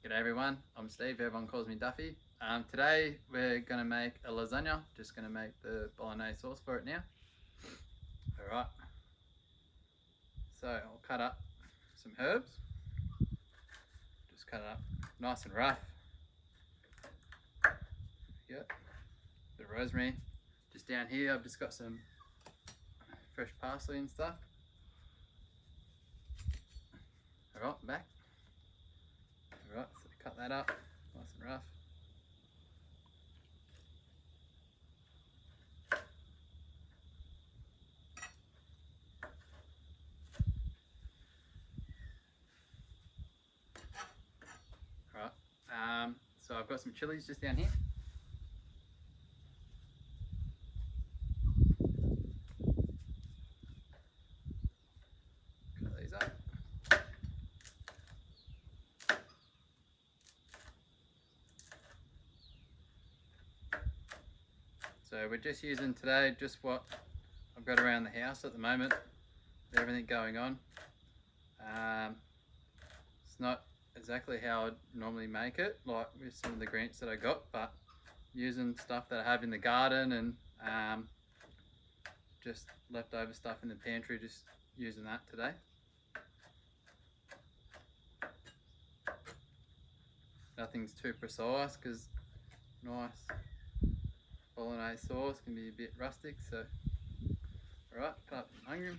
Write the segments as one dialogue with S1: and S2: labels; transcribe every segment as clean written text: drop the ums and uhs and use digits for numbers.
S1: G'day everyone, I'm Steve, everyone calls me Duffy. Today we're going to make a lasagna, just going to make the bolognese sauce for it now. Alright, so I'll cut up some herbs, just cut it up nice and rough. Yep, bit of rosemary. Just down here I've just got some fresh parsley and stuff. Alright, back. Alright, so cut that up nice and rough. Alright, so I've got some chilies just down here. Cut these up. So we're just using today just what I've got around the house at the moment with everything going on. It's not exactly how I'd normally make it, like with some of the greens that I got, but using stuff that I have in the garden and just leftover stuff in the pantry, just using that today. Nothing's too precise because nice bolognese sauce can be a bit rustic, so alright, cut up some onion.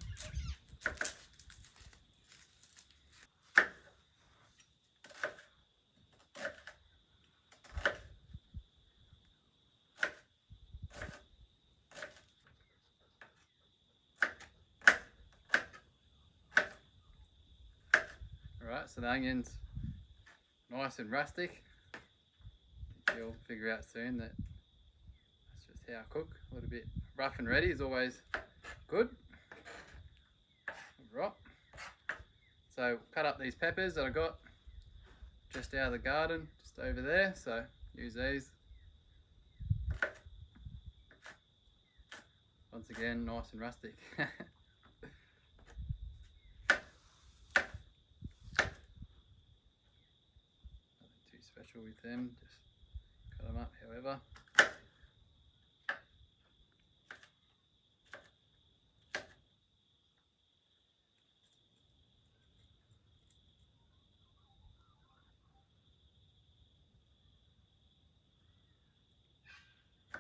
S1: Alright, so the onion's nice and rustic. You'll figure out soon that that's just how I cook. A little bit rough and ready is always good. Right. So cut up these peppers that I got just out of the garden, just over there. So use these. Once again, nice and rustic. Nothing too special with them. Just cut them up however.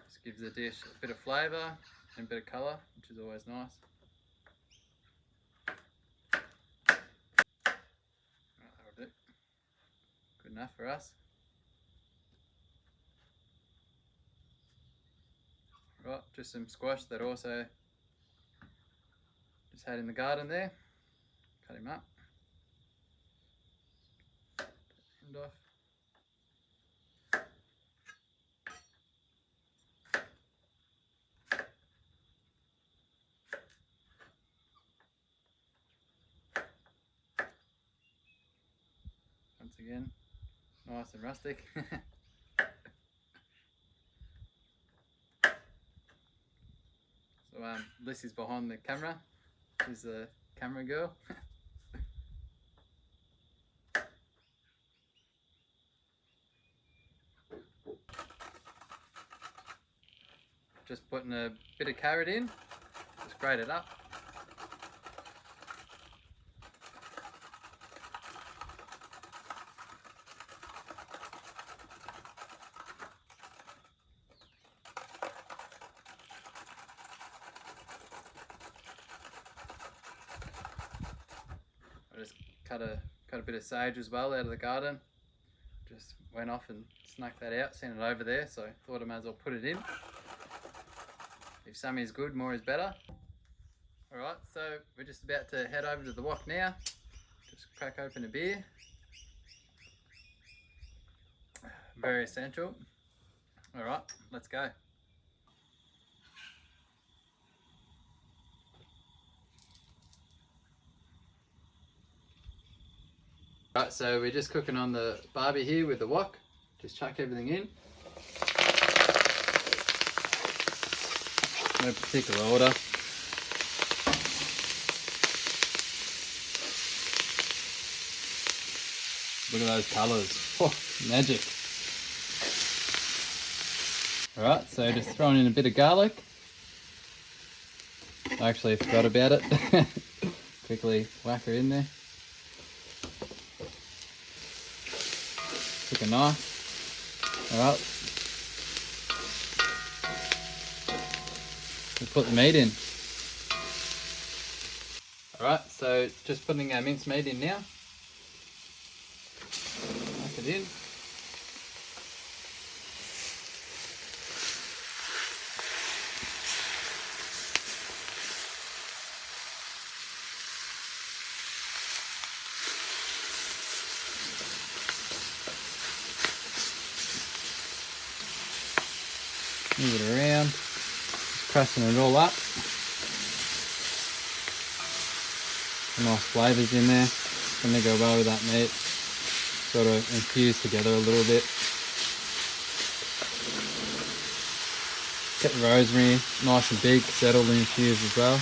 S1: Just gives the dish a bit of flavour and a bit of colour, which is always nice. Right, that'll do. Good enough for us. Right, just some squash that also just had in the garden there. Cut him up. End off. Once again, nice and rustic. So Lissy's behind the camera. She's the camera girl. Just putting a bit of carrot in, just grate it up. I just cut a bit of sage as well out of the garden. Just went off and snuck that out, sent it over there, so thought I might as well put it in. If some is good, more is better. Alright, so we're just about to head over to the wok now. Just crack open a beer. Very essential. Alright, let's go. Right, so we're just cooking on the barbie here with the wok. Just chuck everything in. No particular order. Look at those colours. Oh, magic. Alright, so just throwing in a bit of garlic. I actually forgot about it. Quickly whack her in there. Took a knife. Alright. We'll put the meat in. Alright, so just putting our minced meat in now. Whack it in. Move it around, just pressing it all up. Some nice flavours in there. It's going to go well with that meat. Sort of infuse together a little bit. Get the rosemary nice and big, settled and infused as well.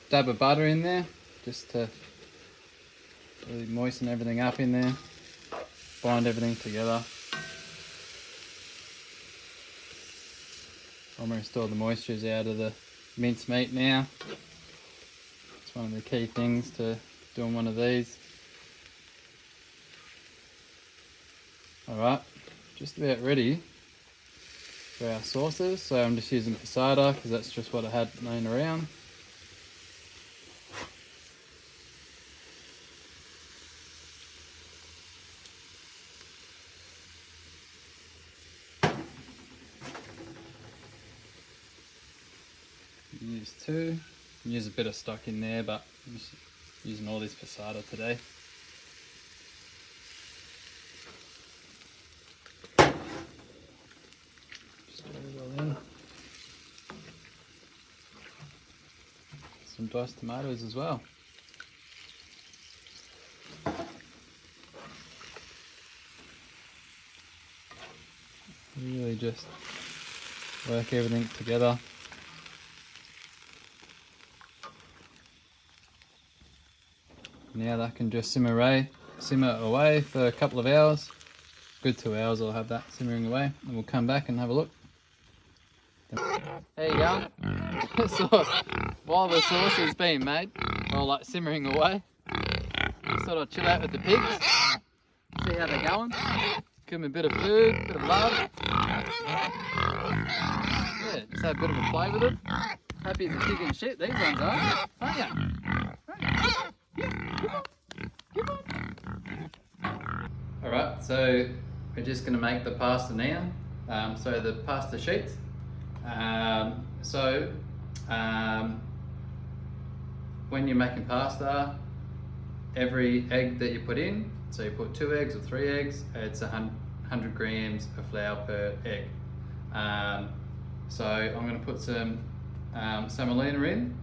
S1: Dab of butter in there, just to really moisten everything up in there, bind everything together. Almost all the moisture's out of the minced meat now. It's one of the key things to doing one of these. Alright, just about ready for our sauces. So I'm just using passata because that's just what I had laying around. Use two. Use a bit of stock in there, but I'm just using all this passata today. Just get it all in. Some diced tomatoes as well. Really just work everything together. Now that can just simmer away for a couple of hours. Good 2 hours I'll have that simmering away, and we'll come back and have a look. There you go. So while the sauce is being made, or like simmering away, sort of chill out with the pigs, see how they're going. Give them a bit of food, a bit of love. Yeah, just have a bit of a play with it. Happy as a pig in shit, these ones are, aren't ya? Alright, so we're just going to make the pasta now. So the pasta sheets. When you're making pasta, every egg that you put in, so you put 2 eggs or 3 eggs, it's 100 grams of flour per egg. So I'm going to put some semolina in.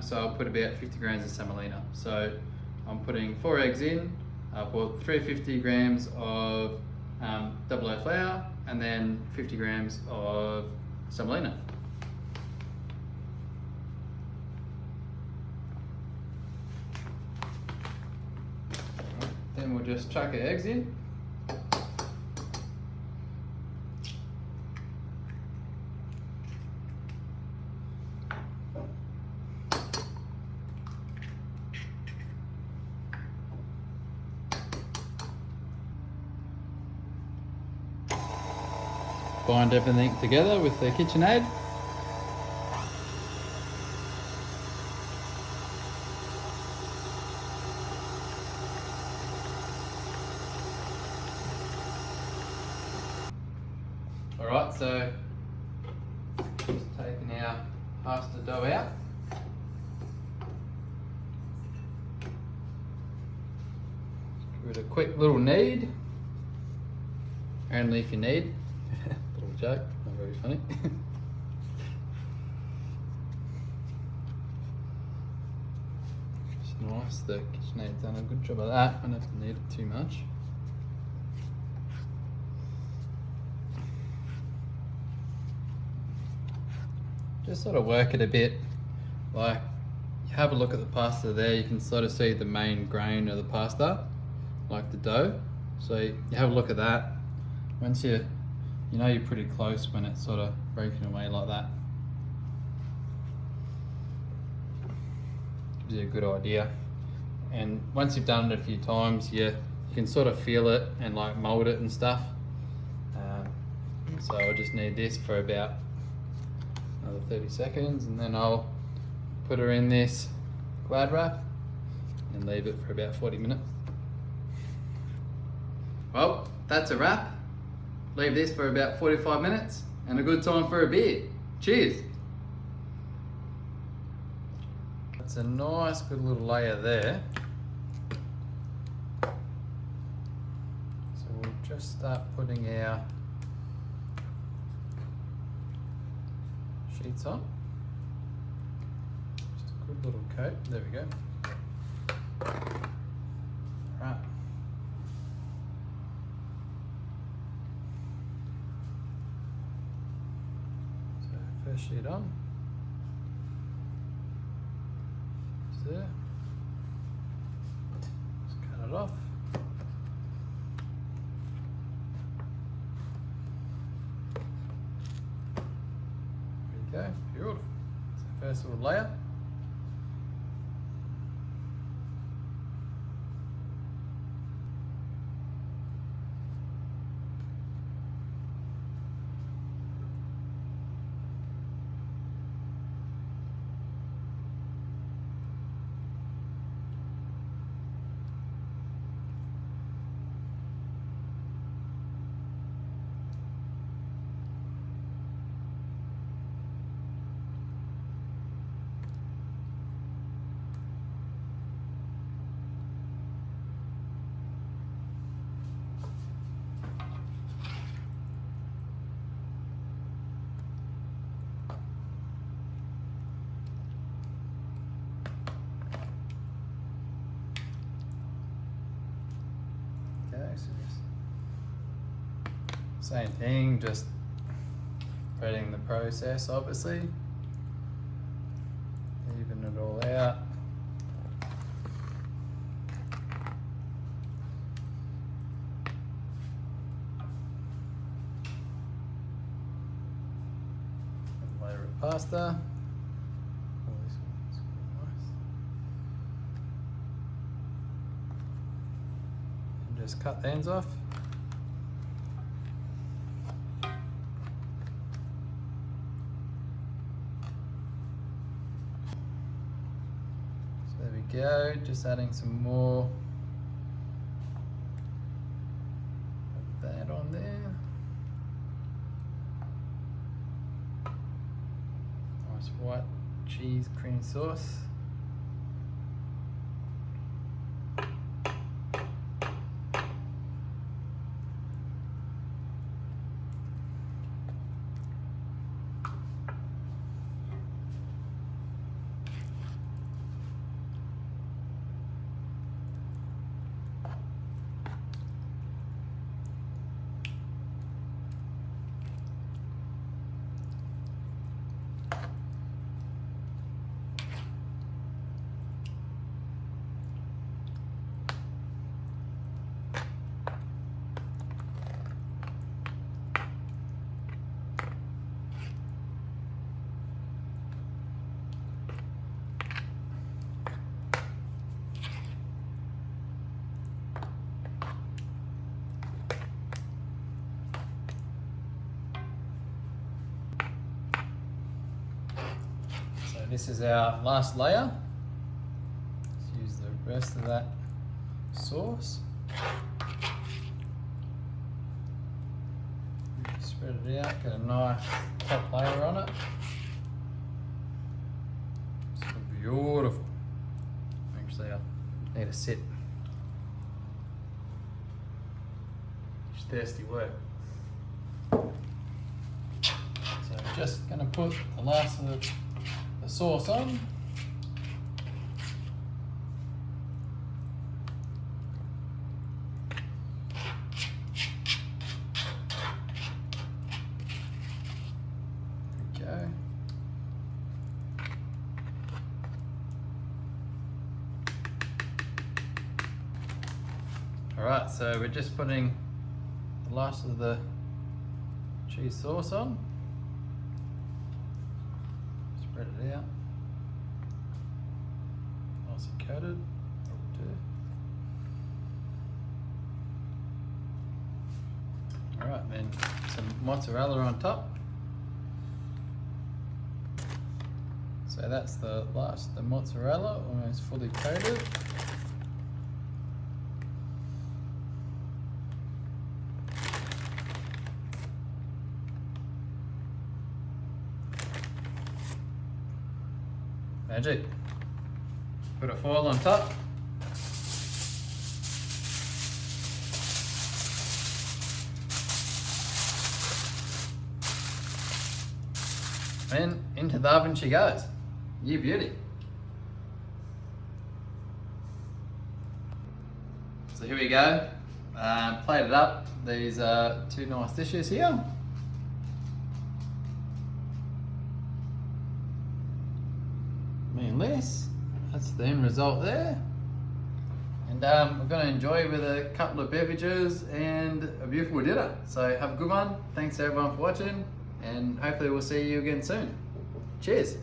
S1: So I'll put about 50 grams of semolina. So I'm putting 4 eggs in. I'll put 350 grams of double O flour and then 50 grams of semolina. Then we'll just chuck our eggs in. Bind everything together with the KitchenAid. Alright, so just taking our pasta dough out. Give it a quick little knead. Only if you need. Little joke, not very funny. It's nice, the KitchenAid's done a good job of that. I don't have to knead it too much. just sort of work it a bit. Like, you have a look at the pasta there, you can sort of see the main grain of the pasta, like the dough. So you have a look at that. Once you know you're pretty close when it's sort of breaking away like that. Gives you a good idea. And once you've done it a few times, you can sort of feel it and like mold it and stuff. So I just need this for about another 30 seconds, and then I'll put her in this Glad wrap and leave it for about 40 minutes. Well, that's a wrap. Leave this for about 45 minutes and a good time for a beer. Cheers. That's a nice good little layer there. So we'll just start putting our sheets on. Just a good little coat. There we go. Right. So first sheet on. Just there. Just cut it off. There we go, beautiful. So first little layer. Same thing, just spreading the process, obviously. Even it all out. And layer of pasta. Oh, this one's nice. And just cut the ends off. Go, just adding some more of that on there. Nice white cheese cream sauce. This is our last layer. Let's use the rest of that sauce. Spread it out, get a nice top layer on it. It's beautiful. Actually, I need a sip. It's thirsty work. So I'm just going to put the last of the sauce on. There we go. Alright, so we're just putting the last of the cheese sauce on. Spread it out. Nice and coated. Alright, then some mozzarella on top. So that's the mozzarella, almost fully coated. Magic. Put a foil on top. And into the oven she goes. You beauty. So here we go. Plated up. These are two nice dishes here. Me and Les. That's the end result there. And we're going to enjoy with a couple of beverages and a beautiful dinner. So have a good one. Thanks everyone for watching, and hopefully we'll see you again soon. Cheers.